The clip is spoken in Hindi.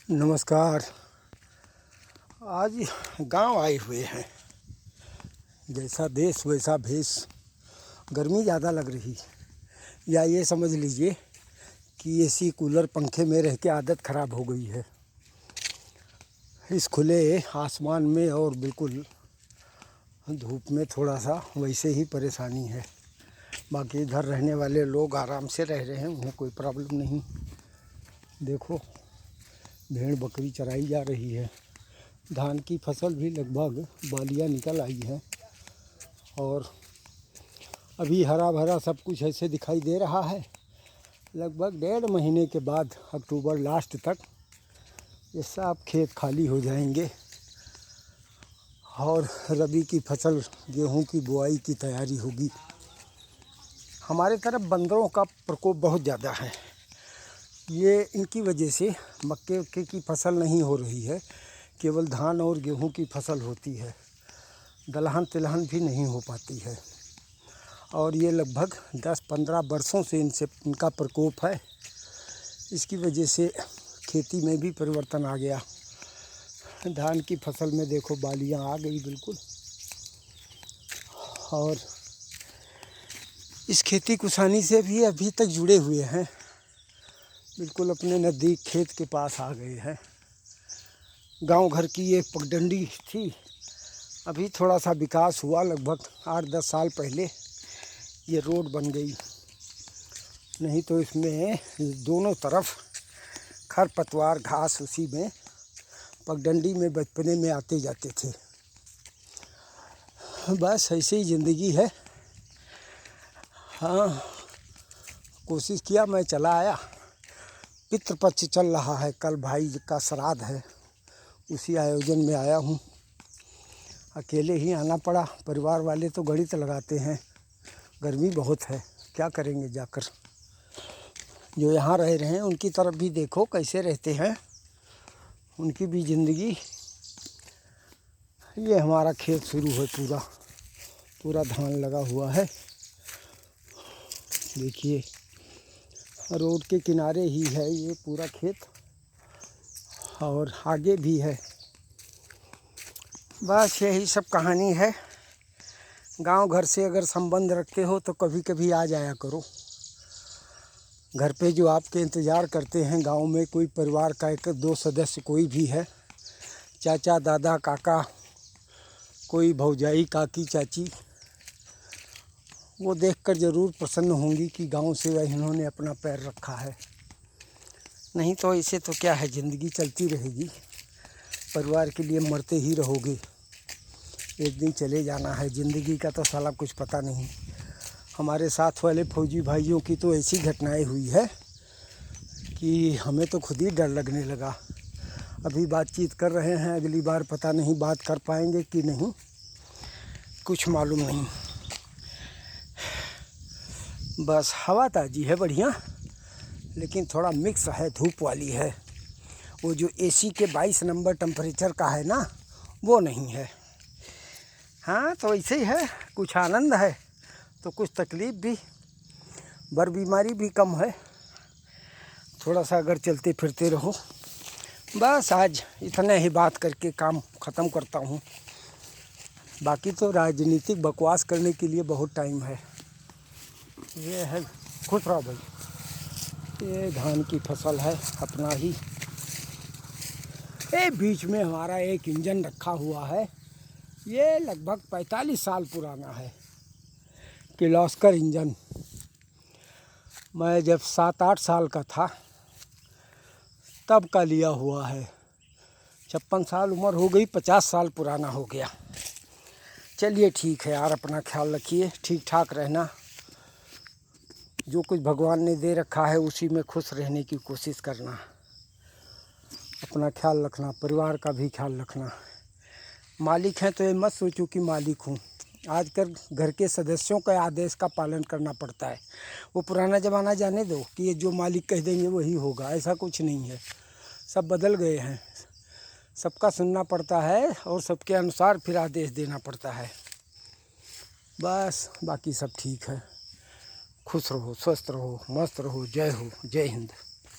नमस्कार। आज गांव आए हुए हैं। जैसा देश वैसा भेष। गर्मी ज़्यादा लग रही, या ये समझ लीजिए कि एसी कूलर पंखे में रह के आदत ख़राब हो गई है। इस खुले आसमान में और बिल्कुल धूप में थोड़ा सा वैसे ही परेशानी है। बाकी इधर रहने वाले लोग आराम से रह रहे हैं, उन्हें कोई प्रॉब्लम नहीं। देखो, भेड़ बकरी चराई जा रही है। धान की फसल भी लगभग बालियाँ निकल आई हैं और अभी हरा भरा सब कुछ ऐसे दिखाई दे रहा है। लगभग 1.5 महीने के बाद अक्टूबर लास्ट तक ये सब खेत खाली हो जाएंगे और रबी की फसल गेहूं की बुआई की तैयारी होगी। हमारे तरफ बंदरों का प्रकोप बहुत ज़्यादा है। ये इनकी वजह से मक्के की फसल नहीं हो रही है, केवल धान और गेहूं की फसल होती है। दलहन तिलहन भी नहीं हो पाती है और ये लगभग 10-15 वर्षों से इनका प्रकोप है। इसकी वजह से खेती में भी परिवर्तन आ गया। धान की फसल में देखो बालियां आ गई बिल्कुल। और इस खेती किसानी से भी अभी तक जुड़े हुए हैं, बिल्कुल अपने नज़दीक खेत के पास आ गए हैं। गांव घर की ये पगडंडी थी, अभी थोड़ा सा विकास हुआ। लगभग 8-10 साल पहले ये रोड बन गई, नहीं तो इसमें दोनों तरफ खरपतवार घास, उसी में पगडंडी में बचपने में आते जाते थे। बस ऐसे ही ज़िंदगी है। हाँ, कोशिश किया, मैं चला आया। पितृपक्ष चल रहा है, कल भाई का श्राद्ध है, उसी आयोजन में आया हूँ। अकेले ही आना पड़ा। परिवार वाले तो गणित लगाते हैं, गर्मी बहुत है, क्या करेंगे जाकर। जो यहाँ रह रहे हैं उनकी तरफ भी देखो कैसे रहते हैं, उनकी भी ज़िंदगी। ये हमारा खेत शुरू है, पूरा धान लगा हुआ है। देखिए, रोड के किनारे ही है ये पूरा खेत और आगे भी है। बस यही सब कहानी है। गांव घर से अगर संबंध रखते हो तो कभी कभी आ जाया करो। घर पे जो आपके इंतज़ार करते हैं, गांव में कोई परिवार का 1-2 सदस्य कोई भी है, चाचा दादा काका, कोई भौजाई काकी चाची, वो देखकर ज़रूर प्रसन्न होंगी कि गांव से इन्होंने अपना पैर रखा है। नहीं तो ऐसे तो क्या है, ज़िंदगी चलती रहेगी। परिवार के लिए मरते ही रहोगे, एक दिन चले जाना है। ज़िंदगी का तो साला कुछ पता नहीं। हमारे साथ वाले फौजी भाइयों की तो ऐसी घटनाएं हुई है कि हमें तो खुद ही डर लगने लगा। अभी बातचीत कर रहे हैं, अगली बार पता नहीं बात कर पाएंगे कि नहीं, कुछ मालूम नहीं। बस हवा ताज़ी है बढ़िया, लेकिन थोड़ा मिक्स है, धूप वाली है। वो जो एसी के 22 नंबर टेम्परेचर का है ना, वो नहीं है। हाँ, तो ऐसे ही है, कुछ आनंद है तो कुछ तकलीफ़ भी। बर बीमारी भी कम है, थोड़ा सा अगर चलते फिरते रहो। बस आज इतना ही बात करके काम ख़त्म करता हूँ। बाकी तो राजनीतिक बकवास करने के लिए बहुत टाइम है। ये है, खुश रहो भाई। ये धान की फसल है अपना ही। ये बीच में हमारा एक इंजन रखा हुआ है, ये लगभग 45 साल पुराना है, किर्लोस्कर इंजन। मैं जब 7-8 साल का था तब का लिया हुआ है। 56 साल उम्र हो गई, 50 साल पुराना हो गया। चलिए ठीक है यार, अपना ख्याल रखिए, ठीक ठाक रहना। जो कुछ भगवान ने दे रखा है उसी में खुश रहने की कोशिश करना। अपना ख्याल रखना, परिवार का भी ख्याल रखना। मालिक हैं तो ये मत सोचो कि मालिक हूँ। आजकल घर के सदस्यों का आदेश का पालन करना पड़ता है। वो पुराना ज़माना जाने दो कि ये जो मालिक कह देंगे वही होगा, ऐसा कुछ नहीं है। सब बदल गए हैं, सबका सुनना पड़ता है और सबके अनुसार फिर आदेश देना पड़ता है। बस बाकी सब ठीक है। खुश रहो, स्वस्थ रहो, मस्त रहो। जय हो, जय हिंद।